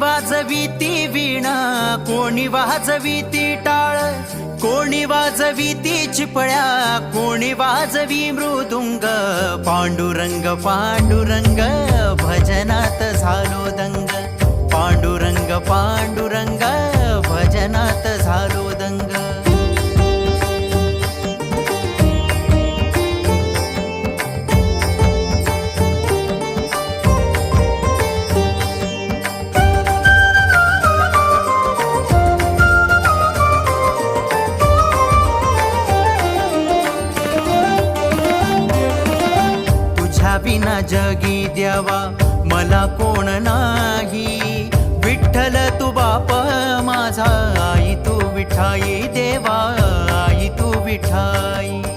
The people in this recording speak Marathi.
वाजवीती वीणा, कोणी वाजवीती टाळ, कोणी वाजवीती चिपळ्या, कोणी वाजवी मृदुंग. पांडुरंग पांडुरंग भजनात झालो दंग, पांडुरंग पांडुरंग भजनात झालो दंग. विना जगी द्यावा मला कोण नाही, विठ्ठल तू बाप माझा, आई तू विठाई देवा, आई तू विठाई.